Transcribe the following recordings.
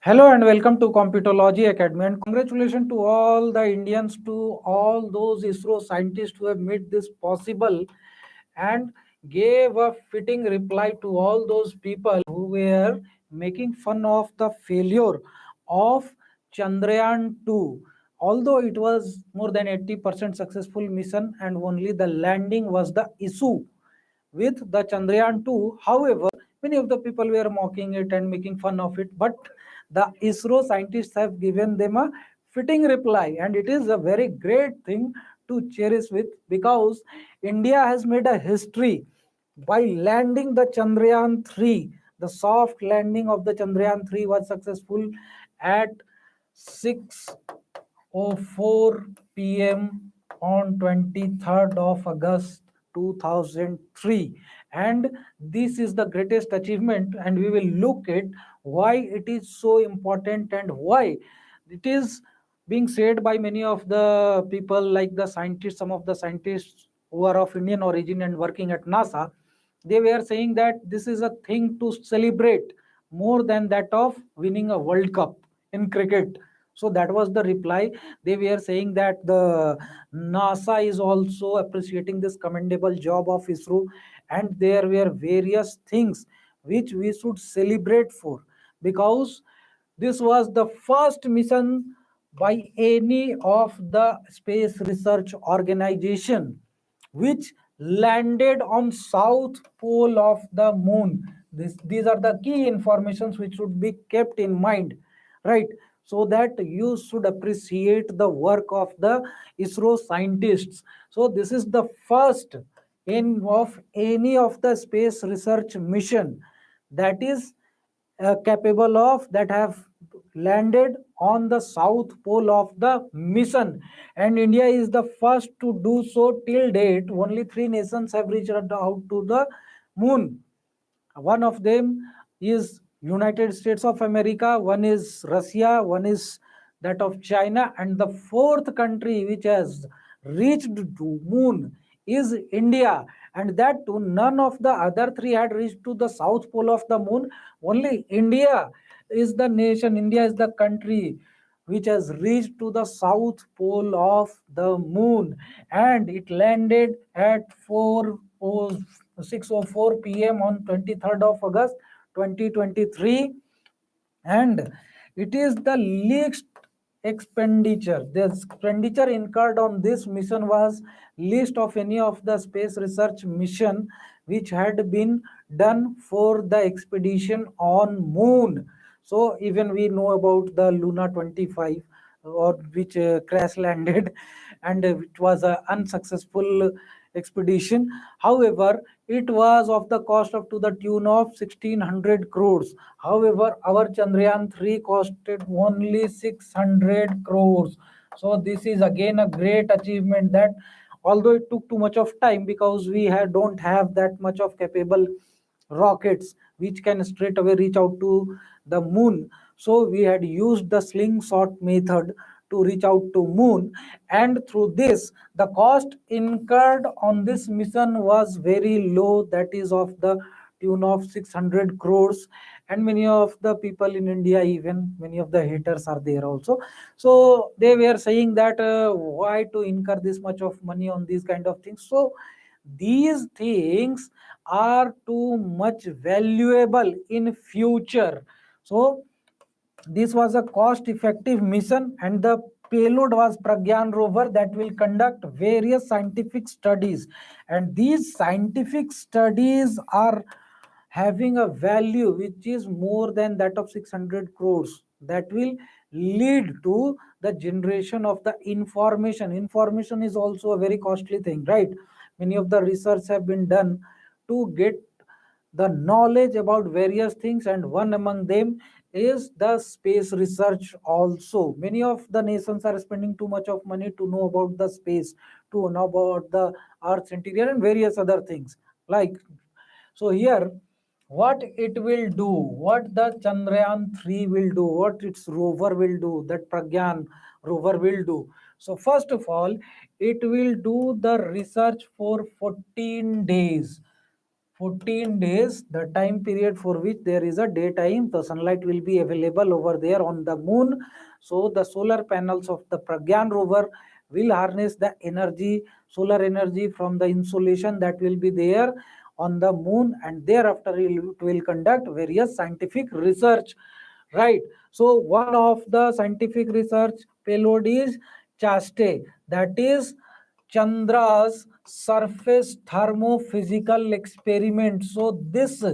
Hello and welcome to Competology Academy, and congratulations to all the Indians, to all those ISRO scientists who have made this possible and gave a fitting reply to all those people who were making fun of the failure of Chandrayaan 2. Although it was more than 80% successful mission and only the landing was the issue with the Chandrayaan 2. However, many of the people were mocking it and making fun of it, but the ISRO scientists have given them a fitting reply, and it is a very great thing to cherish with, because India has made a history by landing the Chandrayaan 3. The soft landing of the Chandrayaan 3 was successful at 6:04 p.m. on 23rd of August 2003, and this is the greatest achievement, and we will look at why it is so important and why it is being said by many of the people, like the scientists, some of the scientists who are of Indian origin and working at NASA. They were saying that this is a thing to celebrate more than that of winning a World Cup in cricket. So that was the reply. They were saying that the NASA is also appreciating this commendable job of ISRO, and there were various things which we should celebrate for, because this was the first mission by any of the space research organization which landed on south pole of the moon. These are the key informations which should be kept in mind, right? So that you should appreciate the work of the ISRO scientists. So this is the first in of any of the space research mission that is capable of, that have landed on the south pole of the mission, and India is the first to do so. Till date only three nations have reached out to the moon. One of them is United States of America, one is Russia, one is that of China, and the fourth country which has reached to moon is India. And that too, none of the other three had reached to the south pole of the moon. Only India is the nation, India is the country which has reached to the south pole of the moon, and it landed at 6:04 p.m. on 23rd of August 2023, and it is the least expenditure. The expenditure incurred on this mission was least of any of the space research mission which had been done for the expedition on moon. So even we know about the Luna 25, or which crash landed and it was an unsuccessful expedition. However, it was of the cost of to the tune of 1600 crores. However, our Chandrayaan 3 costed only 600 crores. So this is again a great achievement, that although it took too much of time, because we don't have that much of capable rockets which can straight away reach out to the moon. So we had used the slingshot method to reach out to moon, and through this the cost incurred on this mission was very low, that is of the tune of 600 crores. And many of the people in India, even many of the haters are there also, so they were saying that why to incur this much of money on these kind of things. So these things are too much valuable in future. So this was a cost effective mission, and the payload was Pragyan rover that will conduct various scientific studies, and these scientific studies are having a value which is more than that of 600 crores, that will lead to the generation of the information is also a very costly thing, right? Many of the research have been done to get the knowledge about various things, and one among them is the space research also. Many of the nations are spending too much of money to know about the space, to know about the earth's interior and various other things, like. So here, what it will do, what the Chandrayaan 3 will do, what its rover will do, that Pragyan rover will do. So first of all, it will do the research for 14 days. 14 days, the time period for which there is a daytime, the sunlight will be available over there on the moon. So the solar panels of the Pragyan rover will harness the energy, solar energy from the insolation that will be there on the moon, and thereafter it will conduct various scientific research, right? So one of the scientific research payload is chaste, that is Chandra's surface thermophysical experiment. So this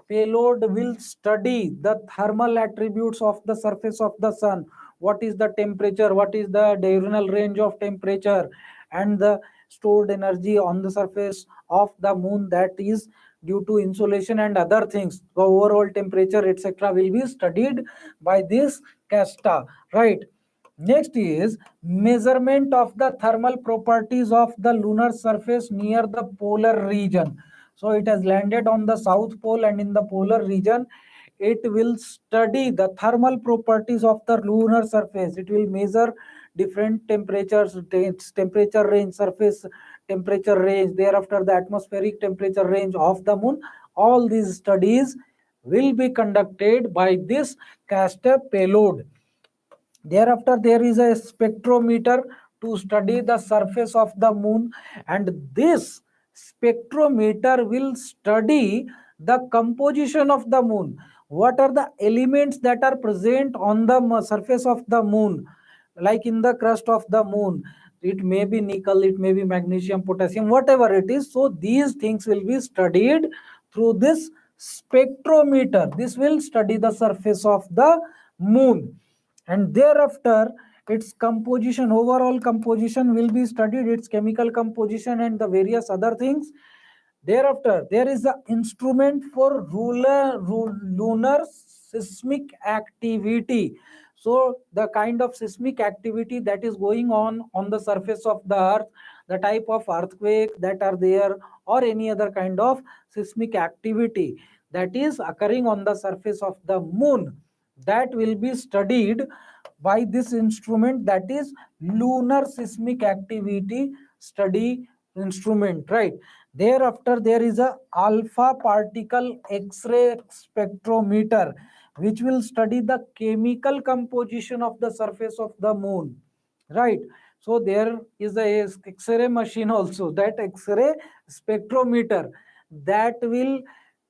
payload will study the thermal attributes of the surface of the sun. What is the temperature, what is the diurnal range of temperature, and the stored energy on the surface of the moon, that is due to insolation and other things. The overall temperature, etc., will be studied by this CASTA, right? Next is measurement of the thermal properties of the lunar surface near the polar region. So it has landed on the south pole, and in the polar region it will study the thermal properties of the lunar surface. It will measure different temperatures, temperature range, surface temperature range, thereafter the atmospheric temperature range of the moon. All these studies will be conducted by this CASTA payload. Thereafter, there is a spectrometer to study the surface of the moon, and this spectrometer will study the composition of the moon. What are the elements that are present on the surface of the moon, like in the crust of the moon? It may be nickel, it may be magnesium, potassium, whatever it is. So these things will be studied through this spectrometer. This will study the surface of the moon, and thereafter its composition, overall composition will be studied, its chemical composition and the various other things. Thereafter there is an instrument for lunar seismic activity. So the kind of seismic activity that is going on the surface of the earth, the type of earthquake that are there, or any other kind of seismic activity that is occurring on the surface of the moon, that will be studied by this instrument, that is lunar seismic activity study instrument, right? Thereafter there is a alpha particle X-ray spectrometer, which will study the chemical composition of the surface of the moon, right? So there is a X-ray machine also, that X-ray spectrometer, that will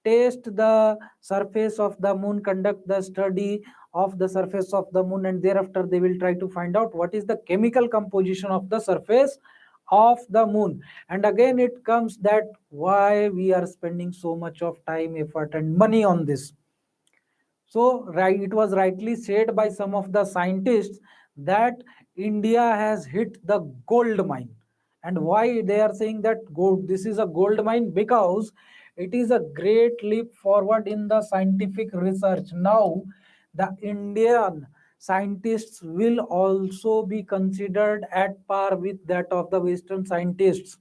test the surface of the moon, conduct the study of the surface of the moon, and thereafter they will try to find out what is the chemical composition of the surface of the moon. And again it comes that why we are spending so much of time, effort and money on this. So right, it was rightly said by some of the scientists that India has hit the gold mine. And why they are saying that gold, this is a gold mine? Because it is a great leap forward in the scientific research. Now the Indian scientists will also be considered at par with that of the Western scientists.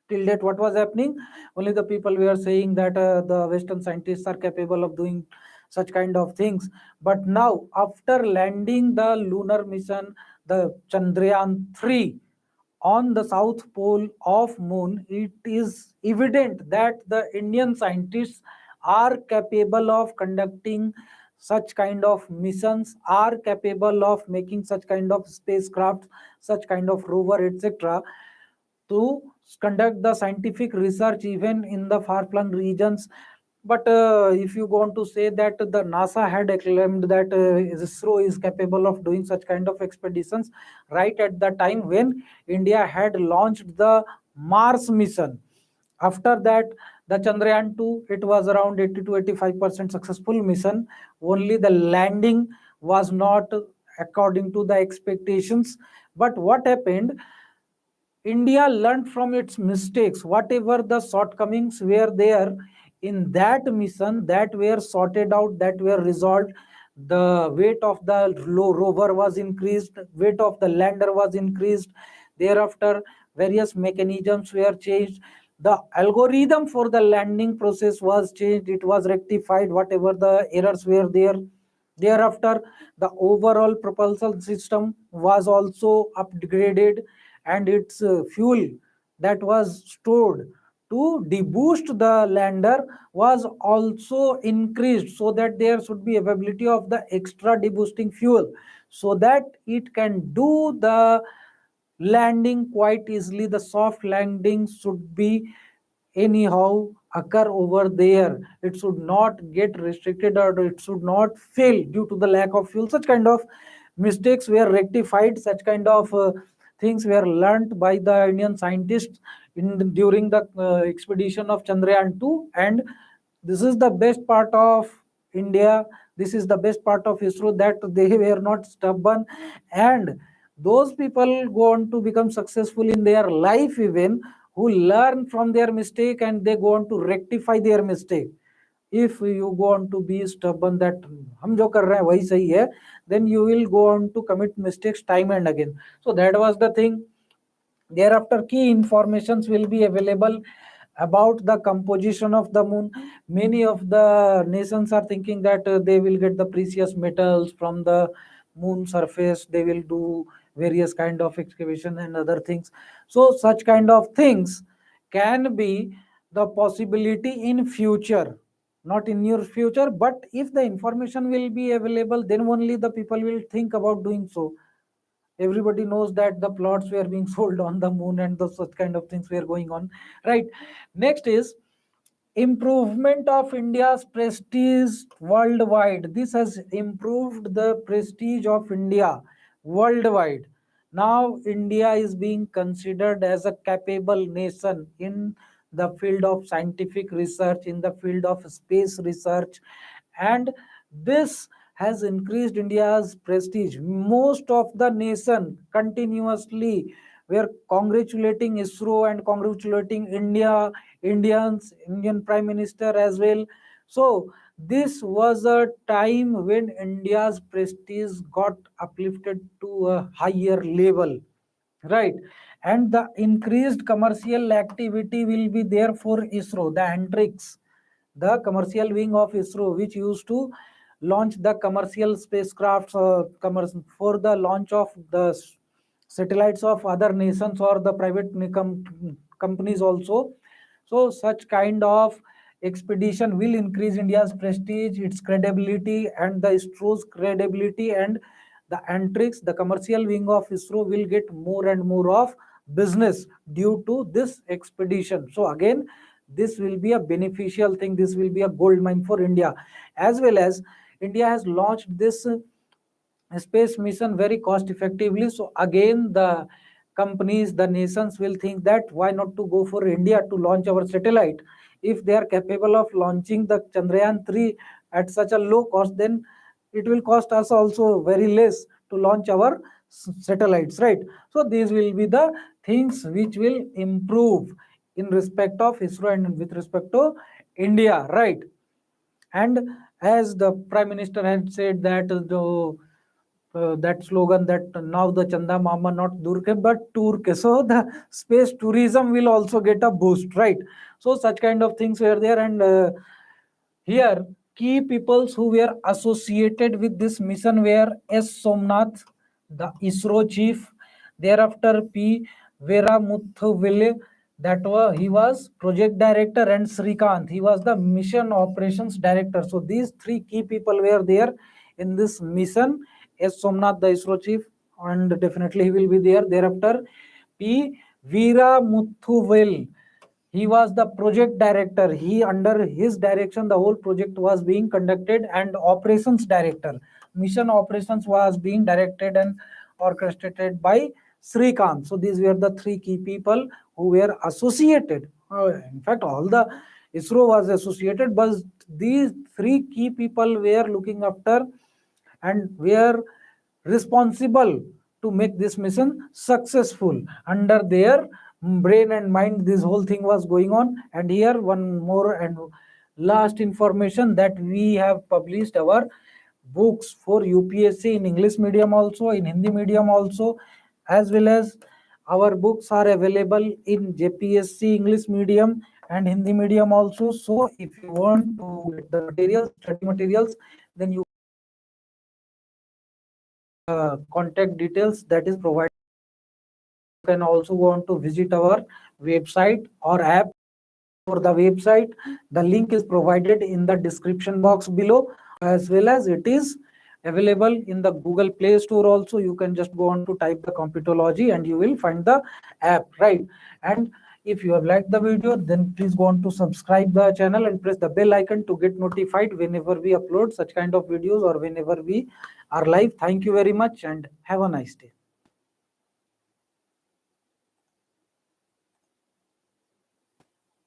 Till date, what was happening? Only the people were saying that the Western scientists are capable of doing such kind of things. But now, after landing the lunar mission, the Chandrayaan 3, on the south pole of moon, it is evident that the Indian scientists are capable of conducting such kind of missions, are capable of making such kind of spacecraft, such kind of rover, etc., to conduct the scientific research even in the far-flung regions. But if you want to say that the NASA had acclaimed that ISRO is capable of doing such kind of expeditions right at the time when India had launched the Mars mission. After that, the Chandrayaan 2, it was around 80 to 85% successful mission. Only the landing was not according to the expectations. But what happened? India learned from its mistakes. Whatever the shortcomings were there in that mission, that were sorted out, that were resolved. The weight of the rover was increased, weight of the lander was increased. Thereafter, various mechanisms were changed. The algorithm for the landing process was changed, it was rectified, whatever the errors were there. Thereafter, the overall propulsion system was also upgraded, and its fuel that was stored to deboost the lander was also increased, so that there should be availability of the extra deboosting fuel, so that it can do the landing quite easily. The soft landing should be anyhow occur over there. It should not get restricted, or it should not fail due to the lack of fuel. Such kind of mistakes were rectified. Such kind of things were learnt by the Indian scientists during the expedition of Chandrayaan 2. And this is the best part of India. This is the best part of ISRO, that they were not stubborn, and those people go on to become successful in their life, even who learn from their mistake and they go on to rectify their mistake. If you go on to be stubborn that हम जो कर रहे हैं वही सही है, then you will go on to commit mistakes time and again. So that was the thing. Thereafter, key informations will be available about the composition of the moon. Many of the nations are thinking that they will get the precious metals from the moon surface. They will do various kind of excavation and other things. So such kind of things can be the possibility in future, not in your future, but if the information will be available, then only the people will think about doing so. Everybody knows that the plots were being sold on the moon, and the such kind of things were going on, right? Next is improvement of India's prestige worldwide. This has improved the prestige of India worldwide. Now India is being considered as a capable nation in the field of scientific research, in the field of space research, and this has increased India's prestige. Most of the nation continuously were congratulating ISRO and congratulating Indian Prime Minister as well. So this was a time when India's prestige got uplifted to a higher level, right? And the increased commercial activity will be there for ISRO. The antrics, the commercial wing of ISRO, which used to launch the commercial spacecrafts for the launch of the satellites of other nations or the private companies also. So such kind of expedition will increase India's prestige, its credibility, and the ISRO's credibility, and the antrics, the commercial wing of ISRO, will get more and more of business due to this expedition. So again, this will be a beneficial thing. This will be a gold mine for India, as well as India has launched this space mission very cost effectively. So again, the companies, the nations will think that why not to go for India to launch our satellite. If they are capable of launching the Chandrayaan 3 at such a low cost, then it will cost us also very less to launch our satellites, right? So these will be the things which will improve in respect of ISRO and with respect to India, right? And as the Prime Minister had said that that slogan, that now the Chanda Mama not Durke but Turke. So the space tourism will also get a boost, right? So such kind of things were there, and here key peoples who were associated with this mission were S. Somnath, the ISRO chief. Thereafter P. Vera Muthuville, that was he was project director, and Srikant, he was the mission operations director. So these three key people were there in this mission. S. Somnath, the ISRO chief, and definitely he will be there. Thereafter P. Veera Muthuville, he was the project director. He, under his direction, the whole project was being conducted, and operations director, mission operations, was being directed and orchestrated by Srikant. So these were the three key people who were associated. In fact, all the ISRO was associated, but these three key people were looking after and were responsible to make this mission successful. Under their brain and mind, this whole thing was going on. And here one more and last information, that we have published our books for UPSC in English medium also, in Hindi medium also, as well as our books are available in JPSC English medium and Hindi medium also. So if you want to get the materials, study materials, then you contact details that is provided. You can also want to visit our website or app for the website. The link is provided in the description box below, as well as it is available in the Google Play Store also. You can just go on to type the Competology and you will find the app, right? And if you have liked the video, then please go on to subscribe the channel and press the bell icon to get notified whenever we upload such kind of videos or whenever we are live. Thank you very much and have a nice day.